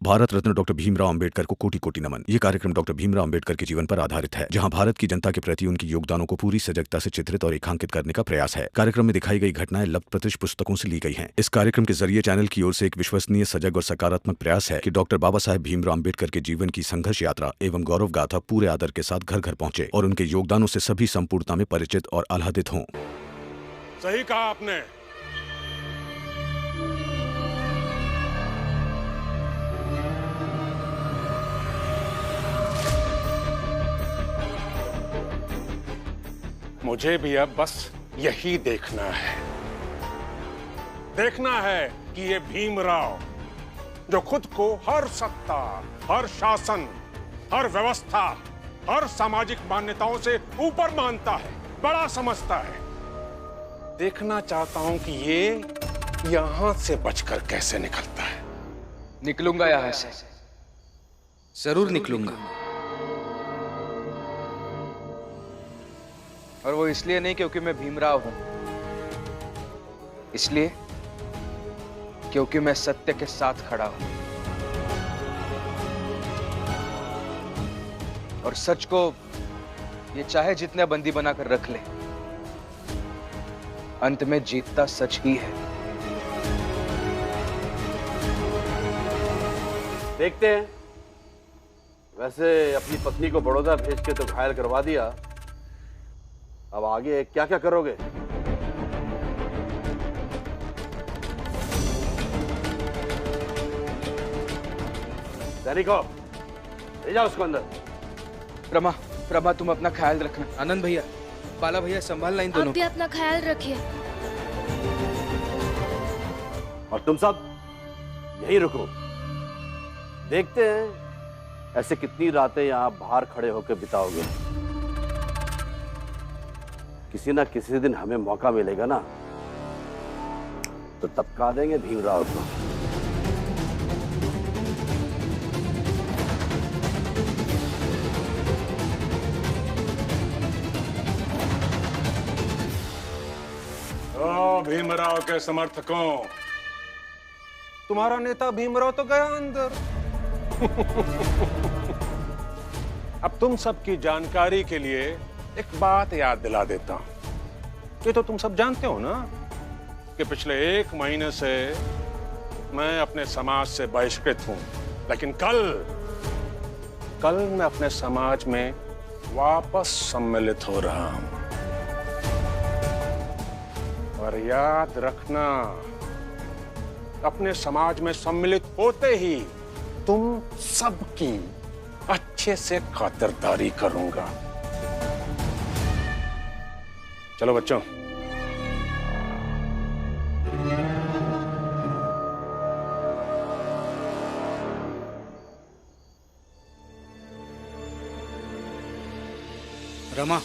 Bharat Ratna doctor Bhimrao Ambedkar को कोटि कोटि नमन। ये कार्यक्रम डॉक्टर भीमराव अंबेडकर के जीवन पर आधारित है, जहां भारत की जनता के प्रति उनके योगदानों को पूरी सजगता से चित्रित और रेखांकित करने का प्रयास है। कार्यक्रम में दिखाई गई घटनाएं लब्ध प्रतिष्ठ पुस्तकों से ली गई हैं। इस कार्यक्रम के जरिए चैनल की ओर से एक विश्वसनीय, सजग और सकारात्मक प्रयास है कि डॉक्टर बाबा साहेब भीमराव अंबेडकर के जीवन की संघर्ष यात्रा एवं गौरव गाथा पूरे आदर के साथ घर घर पहुंचे और उनके योगदानों से सभी संपूर्णता में परिचित और आह्लादित हों। सही कहा आपने। मुझे भी अब बस यही देखना है कि ये भीमराव जो खुद को हर सत्ता, हर शासन, हर व्यवस्था, हर सामाजिक मान्यताओं से ऊपर मानता है, बड़ा समझता है, देखना चाहता हूं कि ये यहां से बचकर कैसे निकलता है। निकलूंगा यहां से, जरूर निकलूंगा। और वो इसलिए नहीं क्योंकि मैं भीमराव हूं, इसलिए क्योंकि मैं सत्य के साथ खड़ा हूं और सच को ये चाहे जितने बंदी बनाकर रख ले, अंत में जीतता सच ही है। देखते हैं। वैसे अपनी पत्नी को बड़ौदा भेज के तो घायल करवा दिया, अब आगे क्या क्या करोगे? सैनिकों, ले जाओ उसको अंदर। रमा, तुम अपना ख्याल रखना। आनंद भैया, बाला भैया, संभालना इन दोनों। आप भी अपना ख्याल रखिए। और तुम सब यहीं रुको, देखते हैं ऐसे कितनी रातें यहां बाहर खड़े होकर बिताओगे। किसी ना किसी दिन हमें मौका मिलेगा ना, तो टपका देंगे भीमराव को। ओ भीमराव के समर्थकों, तुम्हारा नेता भीमराव तो गया अंदर। अब तुम सबकी जानकारी के लिए एक बात याद दिला देता हूं। ये तो तुम सब जानते हो ना कि पिछले 1 महीने से मैं अपने समाज से बहिष्कृत हूं, लेकिन कल मैं अपने समाज में वापस सम्मिलित हो रहा हूं। और याद रखना, अपने समाज में सम्मिलित होते ही तुम सबकी अच्छे से खातिरदारी करूंगा। चलो बच्चों। रमा,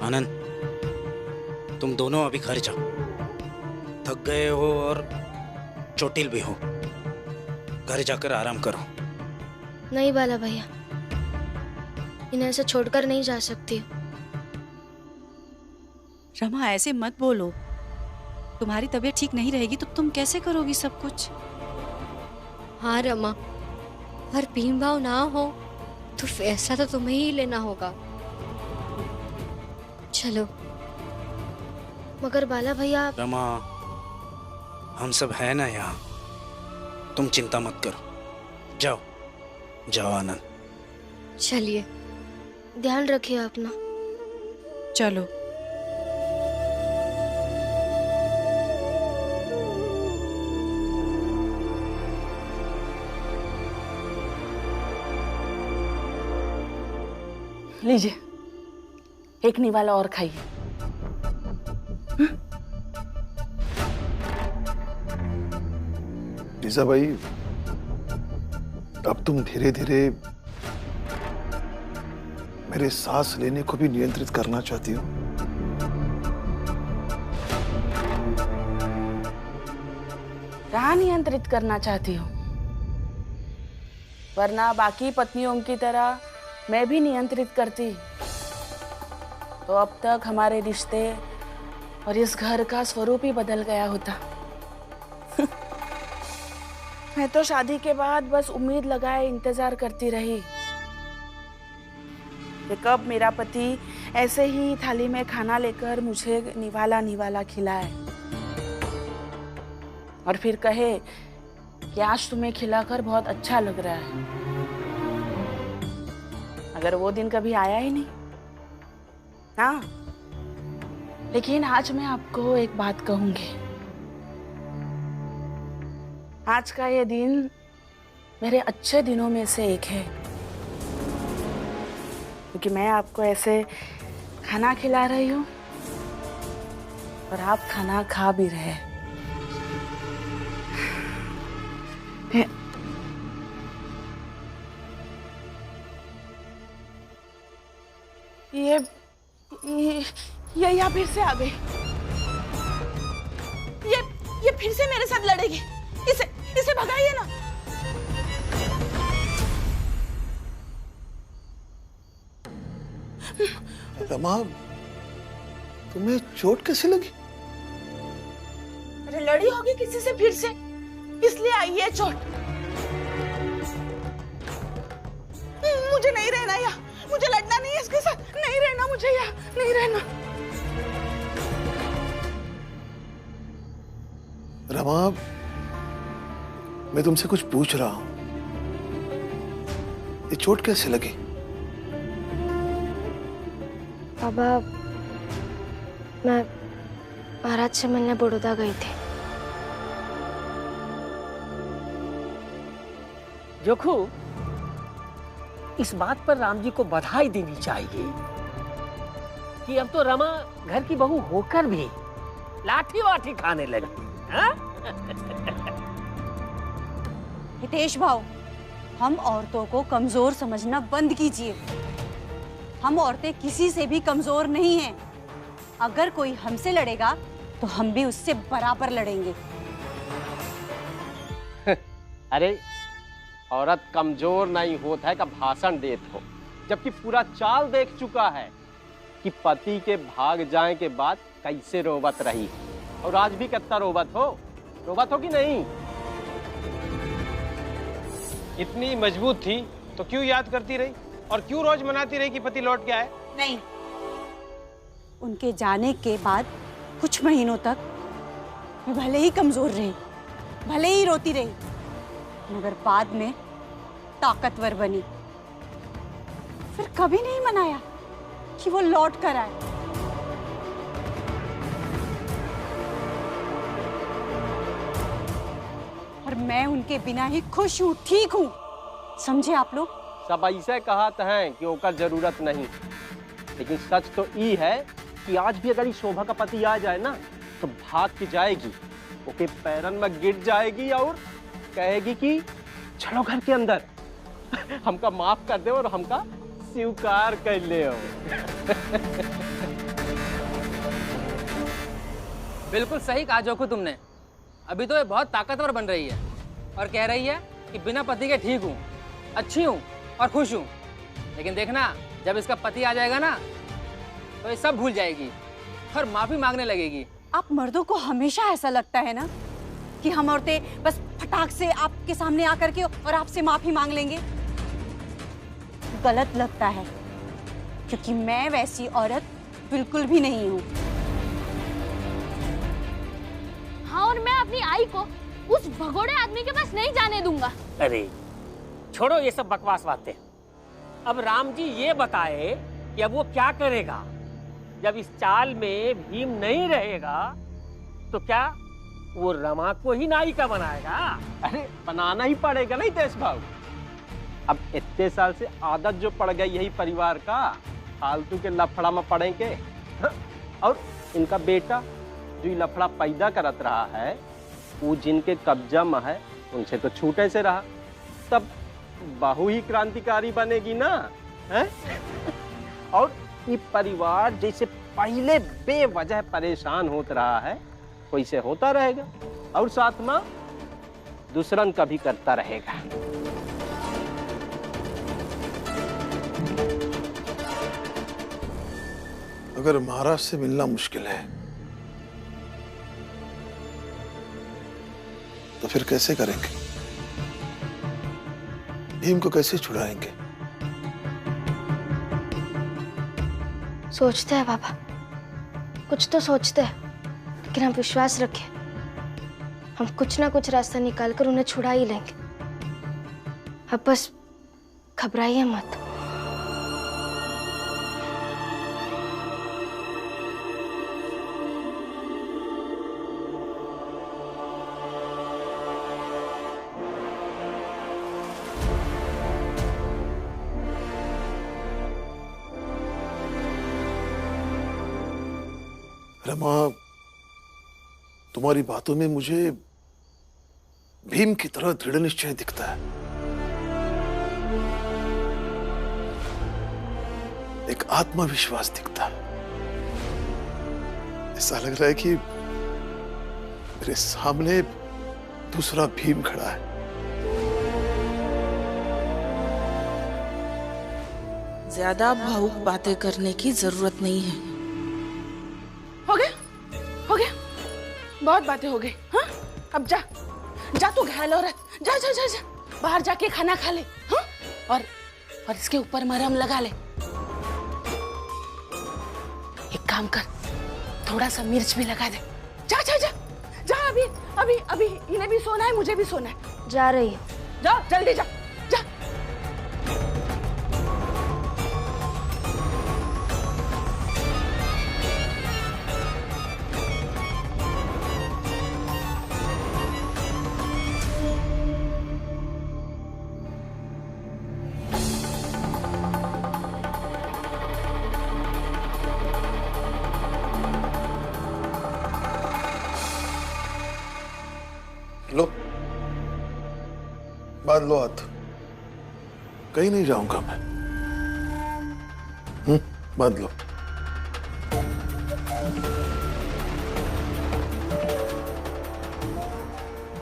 आनंद, तुम दोनों अभी घर जाओ। थक गए हो और चोटिल भी हो, घर जाकर आराम करो। नहीं बाला भैया, इन्हें ऐसे छोड़कर नहीं जा सकती। रमा, ऐसे मत बोलो। तुम्हारी तबीयत ठीक नहीं रहेगी तो तुम कैसे करोगी सब कुछ? हाँ रमा, पर भीमराव ना हो तो फैसला तो तुम्हें ही लेना होगा। चलो। मगर बाला भैया। रमा, हम सब है ना यहाँ, तुम चिंता मत करो। जाओ आनंद। चलिए, ध्यान रखिए अपना। चलो। लीजिए, एक निवाला और खाइए। लीजा भाई, अब तुम धीरे धीरे मेरे सांस लेने को भी नियंत्रित करना चाहती हो। कहाँ नियंत्रित करना चाहती हो? वरना बाकी पत्नियों की तरह मैं भी नियंत्रित करती तो अब तक हमारे रिश्ते और इस घर का स्वरूप ही बदल गया होता। मैं तो शादी के बाद बस उम्मीद लगाए इंतजार करती रही कि कब मेरा पति ऐसे ही थाली में खाना लेकर मुझे निवाला निवाला खिलाए और फिर कहे कि आज तुम्हें खिलाकर बहुत अच्छा लग रहा है। अगर वो दिन कभी आया ही नहीं। हाँ, लेकिन आज मैं आपको एक बात कहूंगी। आज का ये दिन मेरे अच्छे दिनों में से एक है, क्योंकि मैं आपको ऐसे खाना खिला रही हूँ और आप खाना खा भी रहे। ये यहाँ फिर से आ गई। ये फिर से मेरे साथ लड़ेगी। इसे भगाइए ना। रमा, तुम्हें चोट कैसे लगी? अरे लड़ी होगी किसी से फिर से, इसलिए आई है चोट। मुझे नहीं रहना यहाँ, मुझे लड़ना नहीं है इसके साथ, नहीं रहना मुझे यहाँ, नहीं रहना। रमा, मैं तुमसे कुछ पूछ रहा हूं। ये चोट कैसे लगी? बाबा, मैं महाराज से मिलने बड़ौदा गई थी। जोखू, इस बात पर राम जी को बधाई देनी चाहिए कि अब तो रमा घर की बहू होकर भी लाठी वाठी खाने लगी। हितेश भाव, हम औरतों को कमजोर समझना बंद कीजिए। हम औरतें किसी से भी कमजोर नहीं हैं। अगर कोई हमसे लड़ेगा तो हम भी उससे बराबर लड़ेंगे। अरे औरत कमजोर नहीं होता है का भाषण देत हो, जबकि पूरा चाल देख चुका है कि पति के भाग जाए के बाद कैसे रोबत रही, और आज भी कितना रोबत हो कि नहीं? इतनी मजबूत थी तो क्यों याद करती रही और क्यों रोज मनाती रही कि पति लौट के आए? नहीं, उनके जाने के बाद कुछ महीनों तक मैं भले ही कमजोर रही, भले ही रोती रही, मगर बाद में ताकतवर बनी। फिर कभी नहीं मनाया कि वो लौट कर आए। और मैं उनके बिना ही खुश हूँ, ठीक हूँ, समझे आप लोग? सब ऐसे कहते हैं कि ओकर जरूरत नहीं, लेकिन सच तो ये है कि आज भी अगर शोभा का पति आ जाए ना तो भाग के जाएगी, ओके पैरन में गिर जाएगी और कहेगी कि चलो घर के अंदर, हमका माफ कर दे और हमका स्वीकार कर ले। बिल्कुल सही कहा जोखू तुमने। अभी तो ये बहुत ताकतवर बन रही है और कह रही है कि बिना पति के ठीक हूँ, अच्छी हूँ और खुश हूँ। लेकिन देखना, जब इसका पति आ जाएगा ना तो ये सब भूल जाएगी और माफी मांगने लगेगी। आप मर्दों को हमेशा ऐसा लगता है ना कि हम औरतें बस फटाक से आपके सामने आकर के और आपसे माफी मांग लेंगे। गलत लगता है, क्योंकि मैं वैसी औरत बिल्कुल भी नहीं हूँ। हाँ, और मैं अपनी आई को उस भगोड़े आदमी के पास नहीं जाने दूंगा। अरे छोड़ो ये सब बकवास बातें। अब राम जी ये बताए कि अब वो क्या करेगा जब इस चाल में भीम नहीं रहेगा, तो क्या वो रमा को ही नायिका बनाएगा? अरे बनाना ही पड़ेगा नहीं तेज भाव। अब इतने साल से आदत जो पड़ गई यही परिवार का, फालतू के लफड़ा में पड़ेंगे। और इनका बेटा जो ये लफड़ा पैदा करत रहा है, वो जिनके कब्जा में है उनसे तो छूटे से रहा, तब बहू ही क्रांतिकारी बनेगी ना है? और ये परिवार जैसे पहले बेवजह परेशान होता रहा है वैसे होता रहेगा, और साथ में दूसरन का भी करता रहेगा। अगर महाराज से मिलना मुश्किल है तो फिर कैसे करेंगे? भीम को कैसे छुड़ाएंगे? सोचते हैं बाबा, कुछ तो सोचते हैं, लेकिन हम विश्वास रखें, हम कुछ ना कुछ रास्ता निकालकर उन्हें छुड़ा ही लेंगे। अब बस घबराइए मत। रमा, तुम्हारी बातों में मुझे भीम की तरह दृढ़ निश्चय दिखता है। एक आत्मविश्वास दिखता है। ऐसा लग रहा है कि मेरे सामने दूसरा भीम खड़ा है। ज्यादा भावुक बातें करने की जरूरत नहीं है। हो गया, हो गया, बहुत बातें हो गई। हाँ, अब जा, जा तू घायल औरत, जा जा जा जा, बाहर जाके खाना खा ले। हाँ, और इसके ऊपर मरहम लगा ले। एक काम कर, थोड़ा सा मिर्च भी लगा दे। जा जा जा जा, अभी अभी अभी इन्हें भी सोना है, मुझे भी सोना है। जा रही हूँ। जा जल्दी जा जा। लो, बांध लो हाथ। कहीं नहीं जाऊंगा मैं। बांध लो।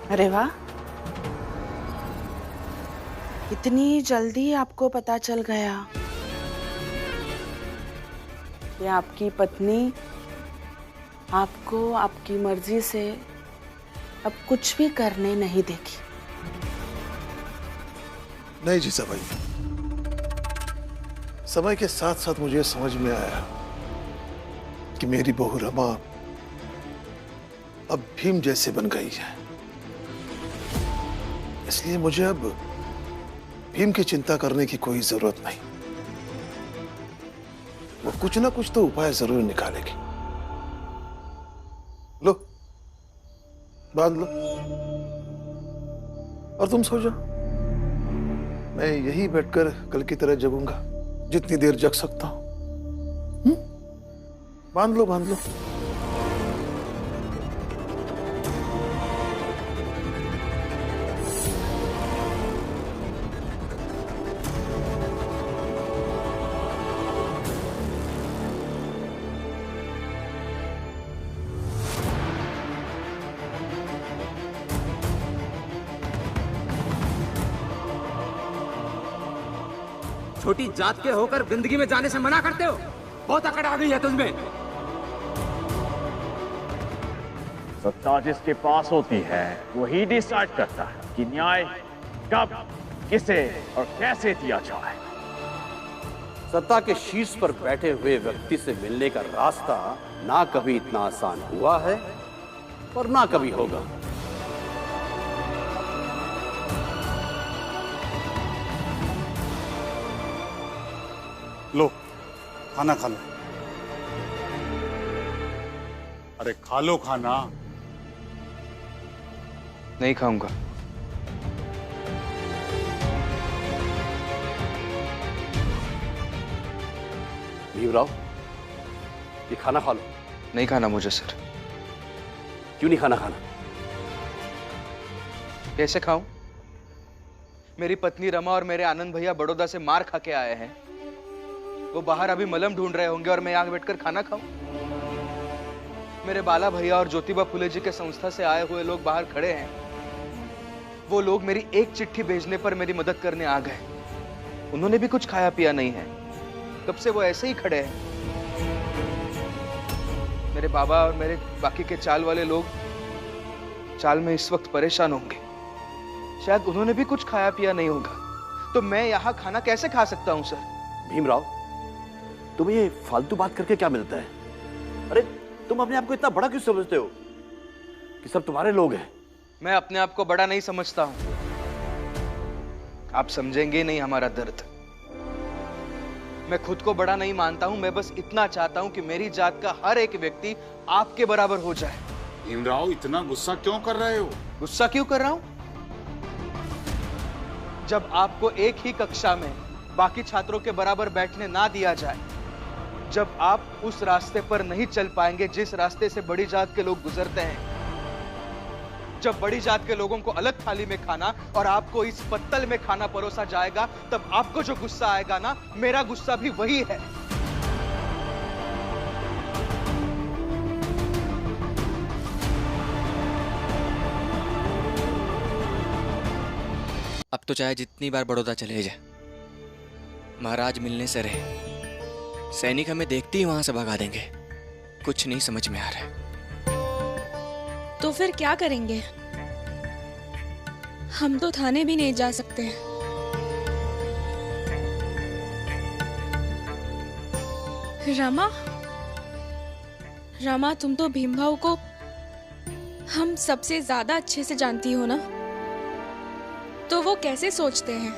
अरे वाह, इतनी जल्दी आपको पता चल गया कि आपकी पत्नी आपको आपकी मर्जी से अब कुछ भी करने नहीं देगी। नहीं जीजा भाई, समय के साथ साथ मुझे समझ में आया कि मेरी बहू रमा अब भीम जैसे बन गई है। इसलिए मुझे अब भीम की चिंता करने की कोई जरूरत नहीं। वो कुछ ना कुछ तो उपाय जरूर निकालेगी। लो, बांध लो और तुम सो जाओ। मैं यही बैठकर कल की तरह जगूंगा, जितनी देर जग सकता हूं। बांध लो, बांध लो। छोटी जात के होकर जिंदगी में जाने से मना करते हो? बहुत अकड़ आ गई है तुझमें। सत्ता जिसके पास होती है वही डिसाइड करता है कि न्याय कब, किसे और कैसे दिया जाए। सत्ता के शीर्ष पर बैठे हुए व्यक्ति से मिलने का रास्ता ना कभी इतना आसान हुआ है और ना कभी होगा। लो, खाना खा लो। अरे खा लो खाना। नहीं खाऊंगा। भीमराव, ये खाना खा लो। नहीं खाना मुझे सर। क्यों नहीं खाना? कैसे खाऊं? मेरी पत्नी रमा और मेरे आनंद भैया बड़ौदा से मार खा के आए हैं। वो बाहर अभी मलहम ढूंढ रहे होंगे और मैं यहाँ बैठकर खाना खाऊं? मेरे बाला भैया और ज्योतिबा फुले जी के संस्था से आए हुए लोग बाहर खड़े हैं। वो लोग मेरी एक चिट्ठी भेजने पर मेरी मदद करने आ गए। उन्होंने भी कुछ खाया पिया नहीं है, तब से वो ऐसे ही खड़े हैं। मेरे बाबा और मेरे बाकी के चाल वाले लोग चाल में इस वक्त परेशान होंगे। शायद उन्होंने भी कुछ खाया पिया नहीं होगा, तो मैं यहाँ खाना कैसे खा सकता हूँ सर? भीमराव, तुम्हें ये फालतू बात करके क्या मिलता है? अरे तुम अपने आप को इतना बड़ा क्यों समझते हो कि सब तुम्हारे लोग हैं? मैं अपने आप को बड़ा नहीं समझता हूं। आप समझेंगे नहीं हमारा दर्द। मैं खुद को बड़ा नहीं मानता हूं। मैं बस इतना चाहता हूं कि मेरी जात का हर एक व्यक्ति आपके बराबर हो जाए। भीमराव, इतना गुस्सा क्यों कर रहे हो? गुस्सा क्यों कर रहा हूं? जब आपको एक ही कक्षा में बाकी छात्रों के बराबर बैठने ना दिया जाए, जब आप उस रास्ते पर नहीं चल पाएंगे जिस रास्ते से बड़ी जात के लोग गुजरते हैं, जब बड़ी जात के लोगों को अलग थाली में खाना और आपको इस पत्तल में खाना परोसा जाएगा, तब आपको जो गुस्सा आएगा ना, मेरा गुस्सा भी वही है। अब तो चाहे जितनी बार बड़ौदा चले जाए, महाराज मिलने से रहे, सैनिक हमें देखते ही वहां से भगा देंगे। कुछ नहीं समझ में आ रहा है। तो फिर क्या करेंगे? हम तो थाने भी नहीं जा सकते। रमा, रमा, तुम तो भीम भाऊ को हम सबसे ज्यादा अच्छे से जानती हो ना, तो वो कैसे सोचते हैं?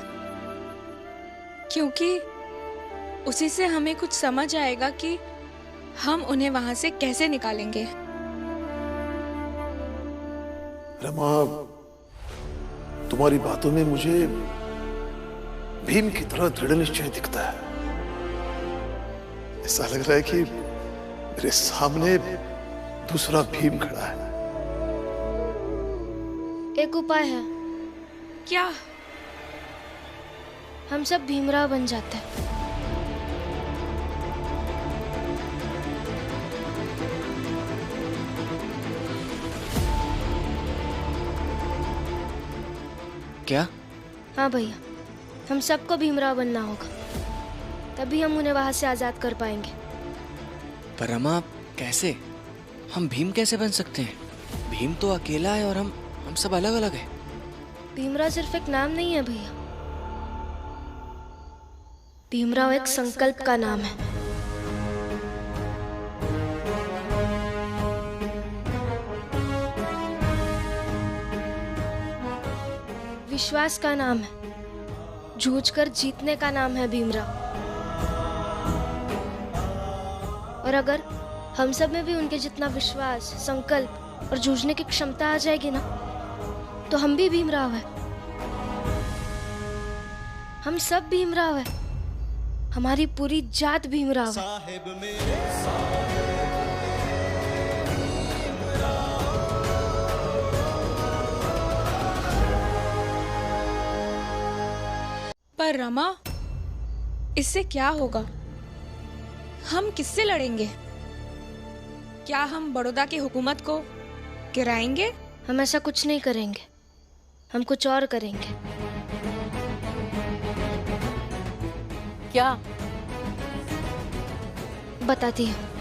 क्योंकि उसी से हमें कुछ समझ आएगा कि हम उन्हें वहां से कैसे निकालेंगे। रमा, तुम्हारी बातों में मुझे भीम की तरह दृढ़ निश्चय दिखता है। ऐसा लग रहा है कि मेरे सामने दूसरा भीम खड़ा है। एक उपाय है। क्या? हम सब भीमराव बन जाते हैं। क्या? हाँ भैया, हम सबको भीमराव बनना होगा, तभी हम उन्हें वहां से आजाद कर पाएंगे। पर रमा, कैसे? हम भीम कैसे बन सकते हैं? भीम तो अकेला है और हम सब अलग अलग हैं। भीमराव सिर्फ एक नाम नहीं है भैया, भीमराव एक संकल्प का नाम है। विश्वास का नाम है, जूझकर जीतने का नाम है भीमराव। और अगर हम सब में भी उनके जितना विश्वास, संकल्प और जूझने की क्षमता आ जाएगी ना, तो हम भी भीमराव है। हम सब भीमराव है, हमारी पूरी जात भीमराव है। पर रमा, इससे क्या होगा? हम किससे लड़ेंगे? क्या हम बड़ौदा की हुकूमत को गिराएंगे? हम ऐसा कुछ नहीं करेंगे, हम कुछ और करेंगे। क्या? बताती हूँ।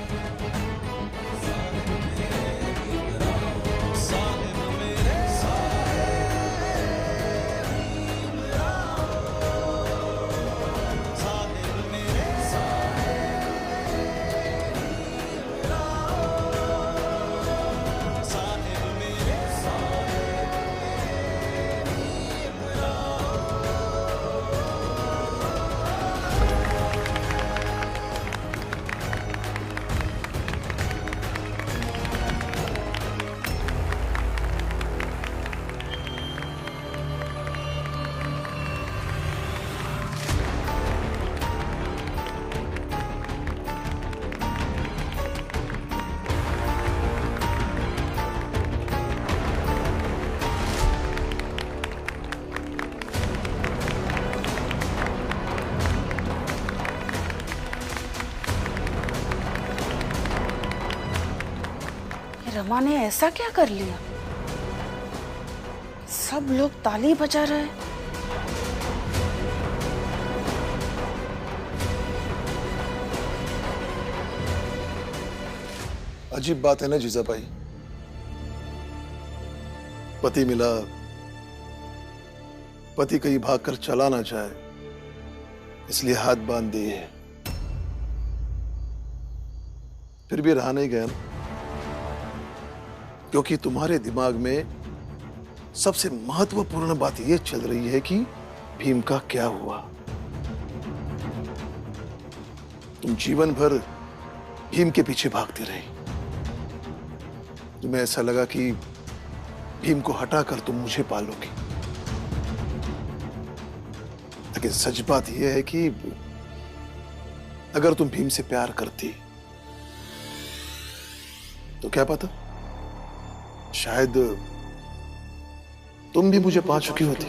रमा ने ऐसा क्या कर लिया? सब लोग ताली बजा रहे हैं। अजीब बात है ना जीजाबाई, पति मिला, पति कहीं भागकर चला ना जाए, इसलिए हाथ बांध दिए, फिर भी रहा नहीं गया ना, क्योंकि तुम्हारे दिमाग में सबसे महत्वपूर्ण बात यह चल रही है कि भीम का क्या हुआ। तुम जीवन भर भीम के पीछे भागती रही। तुम्हें ऐसा लगा कि भीम को हटाकर तुम मुझे पालोगी, लेकिन सच बात यह है कि अगर तुम भीम से प्यार करती तो क्या पता, शायद तुम भी मुझे पा चुकी होती।